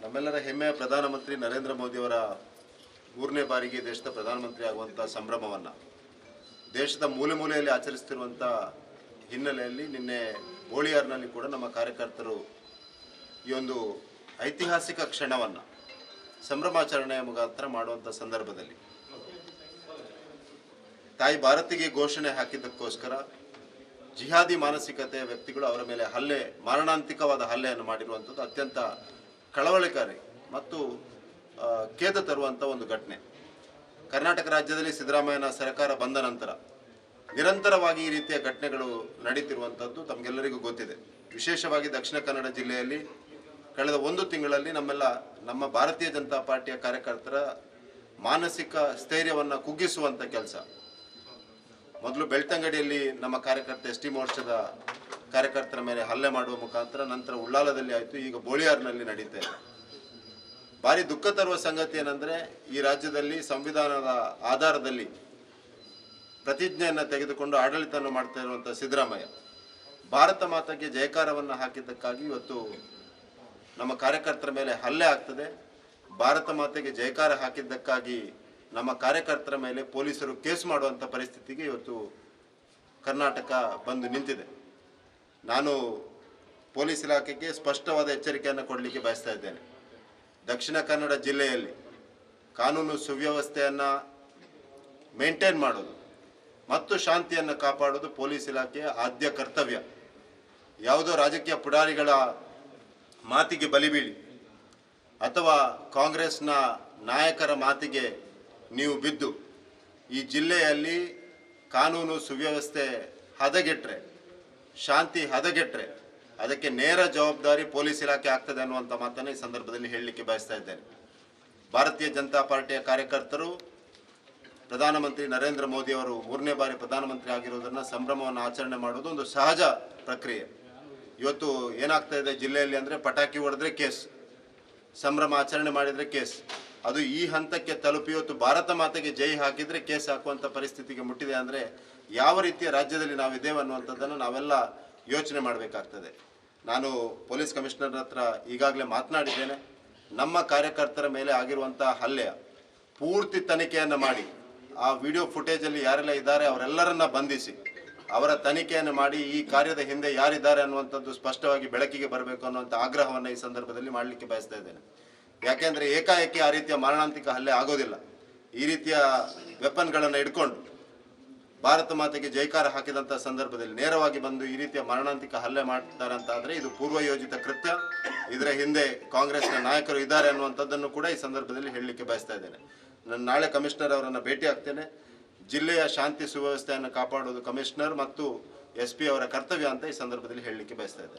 ನಮ್ಮೆಲ್ಲರ ಹೆಮ್ಮೆಯ ಪ್ರಧಾನಮಂತ್ರಿ ನರೇಂದ್ರ ಮೋದಿಯವರ ಮೂರನೇ ಬಾರಿಗೆ ದೇಶದ ಪ್ರಧಾನಮಂತ್ರಿ ಆಗುವಂಥ ಸಂಭ್ರಮವನ್ನು ದೇಶದ ಮೂಲೆ ಮೂಲೆಯಲ್ಲಿ ಆಚರಿಸ್ತಿರುವಂಥ ಹಿನ್ನೆಲೆಯಲ್ಲಿ ನಿನ್ನೆ ಗೋಳಿಯಾರ್ನಲ್ಲಿ ಕೂಡ ನಮ್ಮ ಕಾರ್ಯಕರ್ತರು ಈ ಒಂದು ಐತಿಹಾಸಿಕ ಕ್ಷಣವನ್ನು ಸಂಭ್ರಮಾಚರಣೆಯ ಮುಖಾಂತರ ಮಾಡುವಂಥ ಸಂದರ್ಭದಲ್ಲಿ ತಾಯಿ ಭಾರತಿಗೆ ಘೋಷಣೆ ಹಾಕಿದ್ದಕ್ಕೋಸ್ಕರ ಜಿಹಾದಿ ಮಾನಸಿಕತೆಯ ವ್ಯಕ್ತಿಗಳು ಅವರ ಮೇಲೆ ಮಾರಣಾಂತಿಕವಾದ ಹಲ್ಲೆಯನ್ನು ಮಾಡಿರುವಂಥದ್ದು ಅತ್ಯಂತ ಕಳವಳಕಾರಿ ಮತ್ತು ಖೇದ ತರುವಂಥ ಒಂದು ಘಟನೆ. ಕರ್ನಾಟಕ ರಾಜ್ಯದಲ್ಲಿ ಸಿದ್ದರಾಮಯ್ಯನ ಸರ್ಕಾರ ಬಂದ ನಂತರ ನಿರಂತರವಾಗಿ ಈ ರೀತಿಯ ಘಟನೆಗಳು ನಡೀತಿರುವಂಥದ್ದು ತಮಗೆಲ್ಲರಿಗೂ ಗೊತ್ತಿದೆ. ವಿಶೇಷವಾಗಿ ದಕ್ಷಿಣ ಕನ್ನಡ ಜಿಲ್ಲೆಯಲ್ಲಿ ಕಳೆದ ಒಂದು ತಿಂಗಳಲ್ಲಿ ನಮ್ಮ ಭಾರತೀಯ ಜನತಾ ಪಾರ್ಟಿಯ ಕಾರ್ಯಕರ್ತರ ಮಾನಸಿಕ ಸ್ಥೈರ್ಯವನ್ನು ಕುಗ್ಗಿಸುವಂಥ ಕೆಲಸ. ಮೊದಲು ಬೆಳ್ತಂಗಡಿಯಲ್ಲಿ ನಮ್ಮ ಕಾರ್ಯಕರ್ತ ಎಸ್ ಟಿ ಮೋರ್ಚಾದ ಕಾರ್ಯಕರ್ತರ ಮೇಲೆ ಹಲ್ಲೆ ಮಾಡುವ ಮುಖಾಂತರ, ನಂತರ ಉಳ್ಳಾಲದಲ್ಲಿ ಆಯಿತು, ಈಗ ಬೋಳಿಯಾರ್ನಲ್ಲಿ ನಡೀತಾ ಇದೆ. ಭಾರಿ ದುಃಖ ತರುವ ಸಂಗತಿ ಏನಂದರೆ, ಈ ರಾಜ್ಯದಲ್ಲಿ ಸಂವಿಧಾನದ ಆಧಾರದಲ್ಲಿ ಪ್ರತಿಜ್ಞೆಯನ್ನು ತೆಗೆದುಕೊಂಡು ಆಡಳಿತವನ್ನು ಮಾಡ್ತಾ ಇರುವಂಥ ಸಿದ್ದರಾಮಯ್ಯ ಭಾರತ ಮಾತೆಗೆ ಜಯಕಾರವನ್ನು ಹಾಕಿದ್ದಕ್ಕಾಗಿ ಇವತ್ತು ನಮ್ಮ ಕಾರ್ಯಕರ್ತರ ಮೇಲೆ ಹಲ್ಲೆ ಆಗ್ತದೆ. ಭಾರತ ಮಾತೆಗೆ ಜಯಕಾರ ಹಾಕಿದ್ದಕ್ಕಾಗಿ ನಮ್ಮ ಕಾರ್ಯಕರ್ತರ ಮೇಲೆ ಪೊಲೀಸರು ಕೇಸ್ ಮಾಡುವಂಥ ಪರಿಸ್ಥಿತಿಗೆ ಇವತ್ತು ಕರ್ನಾಟಕ ಬಂದು ನಿಂತಿದೆ. ನಾನು ಪೊಲೀಸ್ ಇಲಾಖೆಗೆ ಸ್ಪಷ್ಟವಾದ ಎಚ್ಚರಿಕೆಯನ್ನು ಕೊಡಲಿಕ್ಕೆ ಬಯಸ್ತಾ ಇದ್ದೇನೆ. ದಕ್ಷಿಣ ಕನ್ನಡ ಜಿಲ್ಲೆಯಲ್ಲಿ ಕಾನೂನು ಸುವ್ಯವಸ್ಥೆಯನ್ನು ಮೇಂಟೈನ್ ಮಾಡೋದು ಮತ್ತು ಶಾಂತಿಯನ್ನು ಕಾಪಾಡೋದು ಪೊಲೀಸ್ ಇಲಾಖೆಯ ಆದ್ಯ ಕರ್ತವ್ಯ. ಯಾವುದೋ ರಾಜಕೀಯ ಪುಡಾರಿಗಳ ಮಾತಿಗೆ ಬಲಿಬೀಳಿ ಅಥವಾ ಕಾಂಗ್ರೆಸ್ನ ನಾಯಕರ ಮಾತಿಗೆ ನೀವು ಬಿದ್ದು ಈ ಜಿಲ್ಲೆಯಲ್ಲಿ ಕಾನೂನು ಸುವ್ಯವಸ್ಥೆ ಹದಗೆಟ್ಟರೆ, ಶಾಂತಿ ಹದಗೆಟ್ಟರೆ ಅದಕ್ಕೆ ನೇರ ಜವಾಬ್ದಾರಿ ಪೊಲೀಸ್ ಇಲಾಖೆ ಆಗ್ತದೆ ಅನ್ನುವಂಥ ಮಾತನ್ನು ಈ ಸಂದರ್ಭದಲ್ಲಿ ಹೇಳಲಿಕ್ಕೆ ಬಯಸ್ತಾ ಇದ್ದೇನೆ. ಭಾರತೀಯ ಜನತಾ ಪಾರ್ಟಿಯ ಕಾರ್ಯಕರ್ತರು ಪ್ರಧಾನಮಂತ್ರಿ ನರೇಂದ್ರ ಮೋದಿಯವರು ಮೂರನೇ ಬಾರಿ ಪ್ರಧಾನಮಂತ್ರಿ ಆಗಿರೋದನ್ನು ಸಂಭ್ರಮವನ್ನು ಆಚರಣೆ ಮಾಡೋದು ಒಂದು ಸಹಜ ಪ್ರಕ್ರಿಯೆ. ಇವತ್ತು ಏನಾಗ್ತಾ ಇದೆ ಜಿಲ್ಲೆಯಲ್ಲಿ ಅಂದರೆ, ಪಟಾಕಿ ಹೊಡೆದ್ರೆ ಕೇಸ್, ಸಂಭ್ರಮ ಆಚರಣೆ ಮಾಡಿದರೆ ಕೇಸ್. ಅದು ಈ ಹಂತಕ್ಕೆ ತಲುಪಿ ಇವತ್ತು ಭಾರತ ಮಾತೆಗೆ ಜೈ ಹಾಕಿದರೆ ಕೇಸ್ ಹಾಕುವಂಥ ಪರಿಸ್ಥಿತಿಗೆ ಮುಟ್ಟಿದೆ ಅಂದರೆ ಯಾವ ರೀತಿಯ ರಾಜ್ಯದಲ್ಲಿ ನಾವಿದ್ದೇವೆ ಅನ್ನುವಂಥದ್ದನ್ನು ನಾವೆಲ್ಲ ಯೋಚನೆ ಮಾಡಬೇಕಾಗ್ತದೆ. ನಾನು ಪೊಲೀಸ್ ಕಮಿಷನರ್ ಹತ್ರ ಈಗಾಗಲೇ ಮಾತನಾಡಿದ್ದೇನೆ. ನಮ್ಮ ಕಾರ್ಯಕರ್ತರ ಮೇಲೆ ಆಗಿರುವಂಥ ಹಲ್ಲೆಯ ಪೂರ್ತಿ ತನಿಖೆಯನ್ನು ಮಾಡಿ, ಆ ವಿಡಿಯೋ ಫುಟೇಜಲ್ಲಿ ಯಾರೆಲ್ಲ ಇದ್ದಾರೆ ಅವರೆಲ್ಲರನ್ನ ಬಂಧಿಸಿ ಅವರ ತನಿಖೆಯನ್ನು ಮಾಡಿ ಈ ಕಾರ್ಯದ ಹಿಂದೆ ಯಾರಿದ್ದಾರೆ ಅನ್ನುವಂಥದ್ದು ಸ್ಪಷ್ಟವಾಗಿ ಬೆಳಕಿಗೆ ಬರಬೇಕು ಅನ್ನುವಂಥ ಆಗ್ರಹವನ್ನು ಈ ಸಂದರ್ಭದಲ್ಲಿ ಮಾಡಲಿಕ್ಕೆ ಬಯಸ್ತಾ ಇದ್ದೇನೆ. ಯಾಕೆಂದರೆ ಏಕಾಏಕಿ ಆ ರೀತಿಯ ಮಾರಣಾಂತಿಕ ಹಲ್ಲೆ ಆಗೋದಿಲ್ಲ. ಈ ರೀತಿಯ ವೆಪನ್ಗಳನ್ನು ಇಟ್ಕೊಂಡು ಭಾರತ ಮಾತೆಗೆ ಜೈಕಾರ ಹಾಕಿದಂಥ ಸಂದರ್ಭದಲ್ಲಿ ನೇರವಾಗಿ ಬಂದು ಈ ರೀತಿಯ ಮಾರಣಾಂತಿಕ ಹಲ್ಲೆ ಮಾಡ್ತಾರೆ ಅಂತ ಆದರೆ ಇದು ಪೂರ್ವಯೋಜಿತ ಕೃತ್ಯ. ಇದರ ಹಿಂದೆ ಕಾಂಗ್ರೆಸ್ನ ನಾಯಕರು ಇದ್ದಾರೆ ಅನ್ನುವಂಥದ್ದನ್ನು ಕೂಡ ಈ ಸಂದರ್ಭದಲ್ಲಿ ಹೇಳಲಿಕ್ಕೆ ಬಯಸ್ತಾ ಇದ್ದೇನೆ. ನಾನು ನಾಳೆ ಕಮಿಷನರ್ ಅವರನ್ನು ಭೇಟಿ ಆಗ್ತೇನೆ. ಜಿಲ್ಲೆಯ ಶಾಂತಿ ಸುವ್ಯವಸ್ಥೆಯನ್ನು ಕಾಪಾಡೋದು ಕಮಿಷನರ್ ಮತ್ತು SP ಅವರ ಕರ್ತವ್ಯ ಅಂತ ಈ ಸಂದರ್ಭದಲ್ಲಿ ಹೇಳಲಿಕ್ಕೆ ಬಯಸ್ತಾ ಇದ್ದೇನೆ.